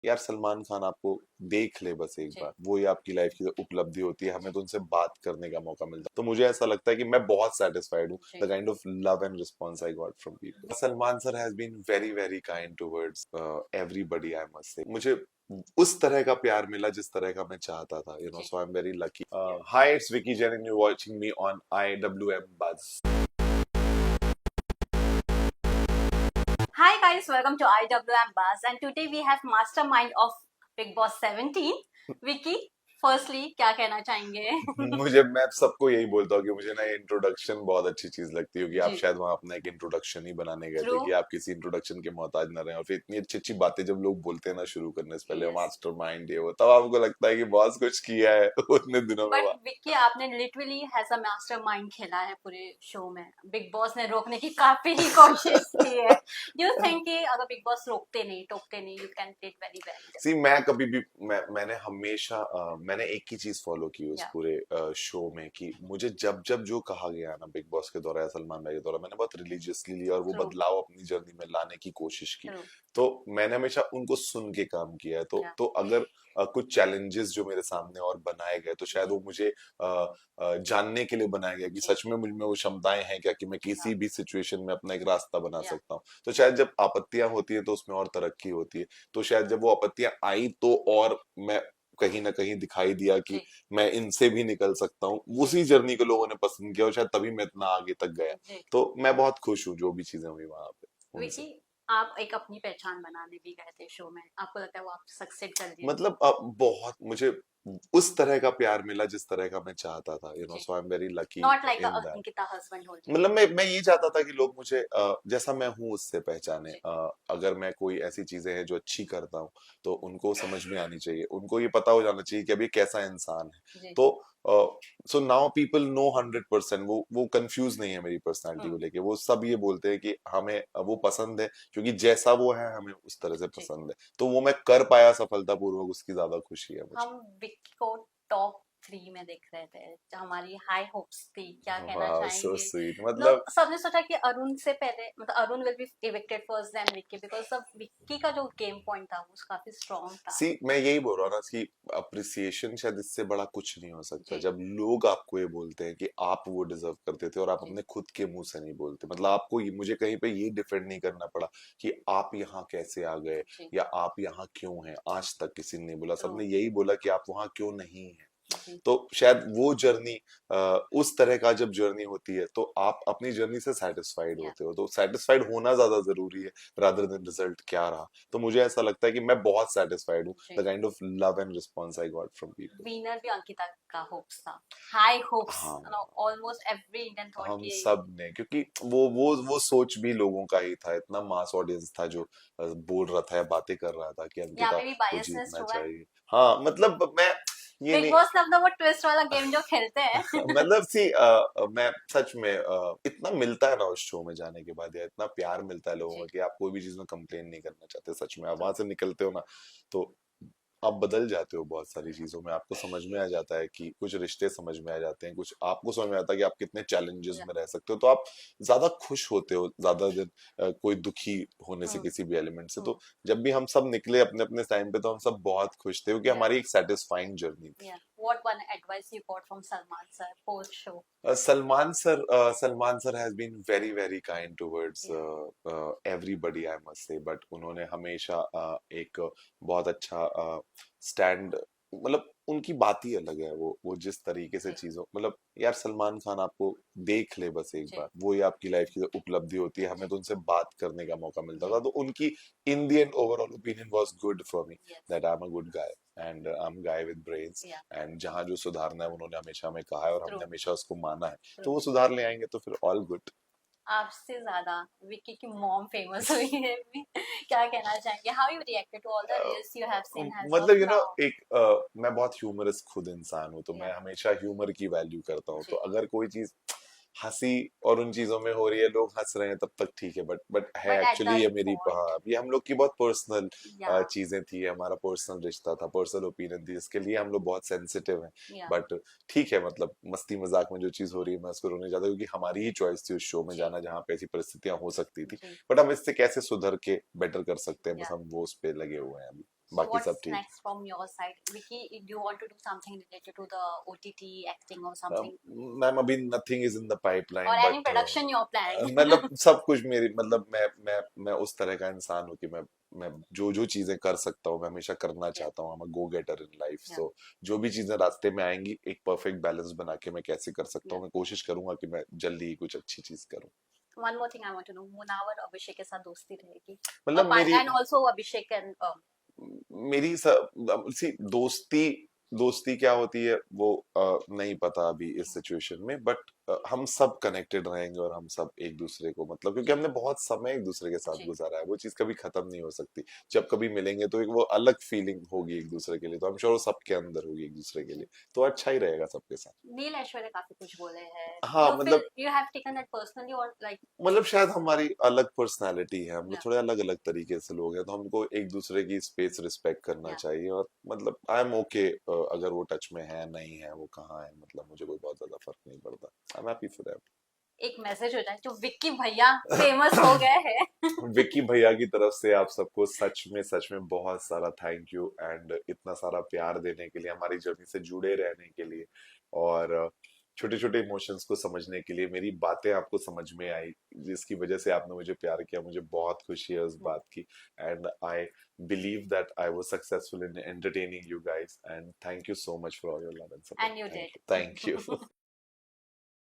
यार सलमान खान आपको देख ले बस एक जी। बार, वो ही आपकी लाइफ की उपलब्धि होती है, हमें तो उनसे बात करने का मौका मिलता है। तो मुझे ऐसा लगता है कि मैं बहुत सेटिस्फाइड हूँ जी। The kind of love and response I got from people. Salman sir has been very very kind towards everybody, I must say. मुझे उस तरह का प्यार मिला जिस तरह का मैं चाहता था, यू नो, जी। So I am very lucky. Hi, it's Vicky Jain and you watching me on IWM Buzz। Hi guys, welcome to IWM Buzz, and today we have mastermind of Big Boss 17. Vicky, firstly, क्या कहना चाहेंगे? मैं सबको यही बोलता हूँ कि मुझे ना ये इंट्रोडक्शन बहुत अच्छी चीज लगती है कि आप जी। शायद वहां अपना एक इंट्रोडक्शन ही बनाने गए थे True. कि आप किसी इंट्रोडक्शन के मोहताज ना रहे, और फिर इतनी अच्छी अच्छी बातें जब लोग बोलते हैं ना शुरू करने से पहले, Yes. मास्टरमाइंड ये वो, तब आपको लगता है कि बहुत कुछ किया है उतने दिनों में। बट विक्की, आपने लिटरली हैज अ मास्टरमाइंड खेला है पूरे शो में। बिग बॉस ने रोकने की काफी ही कोशिश की है। डू यू थिंक कि अगर बिग बॉस रोकते नहीं टोकते नहीं, you can play very well? See, मैं कभी भी मैंने हमेशा मैंने एक ही चीज फॉलो की उस या। पूरे शो में कि मुझे जब जब जो कहा गया ना बिग बॉस के दौरान या सलमान भाई के दौरान, मैंने बहुत रिलीजियसली लिया और वो ट्रू। बदलाव अपनी जर्नी में लाने की कोशिश की। ट्रू। तो मैंने हमेशा उनको सुन के काम किया है। या। तो अगर कुछ चैलेंजेस जो मेरे सामने और बनाए गए, तो शायद जी। वो मुझे जानने के लिए बनाया गया कि जी। सच में मुझ में वो क्षमताएं हैं क्या, कि मैं या। किसी भी सिचुएशन में अपना एक रास्ता बना या। सकता हूँ। तो शायद जब आपत्तियां होती है तो उसमें और तरक्की होती है। तो शायद जब वो आपत्तियां आई तो और मैं कहीं ना कहीं दिखाई दिया कि जी। मैं इनसे भी निकल सकता हूँ। जी। उसी जर्नी को लोगों ने पसंद किया और शायद तभी मैं इतना आगे तक गया। जी। तो मैं बहुत खुश हूँ जो भी चीजें हुई वहां पे उनसे। विकी, आप एक अपनी पहचान बनाने भी गए थे शो में, आपको लगता है वो आप सक्सेस कर लिए? मतलब बहुत मुझे उस तरह का प्यार मिला जिस तरह का मैं चाहता था, यू नो, जी। So I am very lucky not like in that. Ankita husband holding मतलब यू। मैं ये चाहता था कि लोग मुझे जैसा मैं हूँ उससे पहचाने। जी। अगर मैं कोई ऐसी चीजें हैं जो अच्छी करता हूँ तो उनको समझ में आनी चाहिए, उनको ये पता हो जाना चाहिए कि अभी कैसा इंसान है। जी। तो सो नाउ पीपल नो 100%, वो कंफ्यूज नहीं है मेरी पर्सनालिटी को हम्म। लेके। वो सब ये बोलते हैं कि हमें वो पसंद है क्योंकि जैसा वो है हमें उस तरह से जी। पसंद है। तो वो मैं कर पाया सफलतापूर्वक, उसकी ज्यादा खुशी है मुझे। हम विक्की को टॉप 3 में देख रहे थे, जो हमारी हाई होप्स थी। क्या कहना वाह, सो चाहेंगे? स्वीट। लोग मतलब सबने सोचा कि अरुण से पहले, मतलब Arun will be evicted first then Vicky, because of Vicky का जो गेम पॉइंट था वो काफी स्ट्रॉन्ग था। सी, मैं यही बोल रहा हूँ ना कि अप्रिसिएशन शायद इससे बड़ा कुछ नहीं हो सकता। जी। जब लोग आपको ये बोलते हैं कि आप वो डिजर्व करते थे और आप जी। अपने खुद के मुंह से नहीं बोलते, मतलब आपको मुझे कहीं पे ये डिफेंड नहीं करना पड़ा कि आप यहाँ कैसे आ गए जी। या आप यहाँ क्यों हैं, आज तक किसी ने नहीं बोला। ट्रू। सबने यही बोला कि आप वहाँ क्यों नहीं हैं। जी। तो शायद वो जर्नी, उस तरह का जब जर्नी होती है तो आप अपनी जर्नी से सेटिस्फाइड या। होते हो। तो सेटिस्फाइड होना ज्यादा जरूरी है रादर देन रिजल्ट क्या रहा। तो मुझे ऐसा लगता है कि मैं बहुत सेटिस्फाइड हूँ जी। The kind of love and response I got from people. Winner भी अंकिता का होप्स था, हाई होप्स। हाँ, ऑलमोस्ट एवरी इंडियन थॉट हम कि सब ने, क्योंकि वो सोच भी लोगों का ही था। इतना मास ऑडियंस था जो बोल रहा था या बातें कर रहा था कि यहाँ अंकिता पे भी को बायसनेस जीतना हुआ है। चाहिए। हाँ, मतलब मैं ये बिग नहीं। बॉस मतलब वो ट्विस्ट वाला गेम जो खेलते हैं। मतलब सी, मैं सच में इतना मिलता है ना उस शो में जाने के बाद, या इतना प्यार मिलता है लोगों जी। का कि आप कोई भी चीज में कंप्लेन नहीं करना चाहते। सच में आप ट्रू। वहां से निकलते हो ना, तो आप बदल जाते हो बहुत सारी चीजों में। आपको समझ में आ जाता है कि कुछ रिश्ते समझ में आ जाते हैं, कुछ आपको समझ में आता है कि आप कितने चैलेंजेस या। में रह सकते हो। तो आप ज्यादा खुश होते हो ज्यादा दिन कोई दुखी होने से हम्म। किसी भी एलिमेंट से। हम्म। तो जब भी हम सब निकले अपने अपने टाइम पे तो हम सब बहुत खुश थे क्योंकि या। हमारी एक सेटिस्फाइंग जर्नी थी। Yeah. What one advice you got from Salman sir post show? Salman sir has been very very kind towards yeah. Everybody, I must say. But उन्होंने हमेशा एक बहुत अच्छा स्टैंड, मतलब उनकी बात ही अलग है। वो जिस तरीके से जी। चीजों, मतलब यार सलमान खान आपको देख ले बस एक जी। बार, वो ही आपकी लाइफ की उपलब्धि होती है, हमें जी। तो उनसे बात करने का मौका मिलता जी। था। तो उनकी in the end overall opinion was good for me, yes. That I am a good guy and I am guy with brains. Yeah. And जहां जो सुधारना है उन्होंने हमेशा हमें कहा है और ट्रू। हमने हमेशा उसको माना है। ट्रू। तो वो सुधार ले आएंगे तो फिर ऑल गुड। आपसे ज्यादा विक्की की मॉम फेमस हुई है अभी। क्या कहना चाहेंगे? How you reacted to all the reels you have seen as of मतलब यू नो, नाउ? एक मैं बहुत ह्यूमरस खुद इंसान हूँ, तो या। मैं हमेशा ह्यूमर की वैल्यू करता हूँ। तो जी। अगर कोई चीज हंसी और उन चीजों में हो रही है, लोग हंस रहे हैं, तब तक ठीक है। बट है बट एट एक्चुअली ये दैट मेरी, पॉइंट। हाँ, ये हम लोग की बहुत पर्सनल या। चीजें थी, हमारा पर्सनल रिश्ता था, पर्सनल ओपिनियन थी, इसके लिए हम लोग बहुत सेंसिटिव हैं। या। बट ठीक है, मतलब मस्ती मजाक में जो चीज हो रही है मैं उसको रोने जाता हूँ, क्योंकि हमारी ही चॉइस थी उस शो में जी। जाना जहाँ पे ऐसी परिस्थितियां हो सकती थी। जी। बट हम इससे कैसे सुधर के बेटर कर सकते हैं, बस या। हम वो उस पे लगे हुए हैं अभी। So बाकी सब what's ठीक। next from your side, Vicky? Do you want to do something related to the OTT acting or Um, something, ma'am अभी nothing is in the or pipeline any but production you're planning? मतलब सब कुछ मेरी मतलब मैं उस तरह का इंसान हूँ कि मैं जो जो चीजें कर सकता हूँ मैं हमेशा करना Yeah, चाहता हूँ। I'm a go getter in life, yeah, so जो भी चीजें रास्ते में आएंगी एक परफेक्ट बैलेंस बना के मैं कैसे कर सकता yeah. हूँ, मैं कोशिश करूंगा कि मैं जल्दी ही कुछ अच्छी चीज करूँ। One more thing I want to know, Munawar अभिषेक के साथ दोस्ती रहेगी? मतलब मेरी And also Abhishek and मेरी सी दोस्ती दोस्ती क्या होती है वो नहीं पता अभी इस सिचुएशन में, बट हम सब कनेक्टेड रहेंगे और हम सब एक दूसरे को मतलब क्योंकि हमने बहुत समय एक दूसरे के साथ जी, गुजारा है, वो चीज कभी खत्म नहीं हो सकती। जब कभी मिलेंगे तो एक वो अलग फीलिंग होगी एक दूसरे के लिए, तो आई एम श्योर वो सबके अंदर होगी एक दूसरे के लिए, तो अच्छा ही रहेगा सबके साथ। नील ऐश्वर्या काफी कुछ बोले हैं, हाँ you feel मतलब you have taken that personally or like? शायद हमारी अलग पर्सनालिटी है, हम लोग Yeah, थोड़े अलग अलग तरीके से लोग हैं, तो हमको एक दूसरे की स्पेस रिस्पेक्ट करना yeah. चाहिए। और मतलब आई एम ओके अगर वो टच में है नहीं है वो कहाँ है, मतलब मुझे कोई बहुत ज्यादा फर्क नहीं पड़ता। आई एम हैप्पी फॉर एक मैसेज हो जाए जो विक्की भैया फेमस हो गए हैं। दैट। विक्की भैया की तरफ से आप सबको सच में बहुत सारा थैंक यू, एंड इतना सारा प्यार देने के लिए, हमारी जर्नी से जुड़े रहने के लिए, और छोटे छोटे इमोशंस को समझने के लिए, मेरी बातें आपको समझ में आई जिसकी वजह से आपने मुझे प्यार किया, मुझे बहुत खुशी है उस बात की। And I believe that I was successful in entertaining you guys, and thank you so much for all your love and support. And you thank did. You, thank you.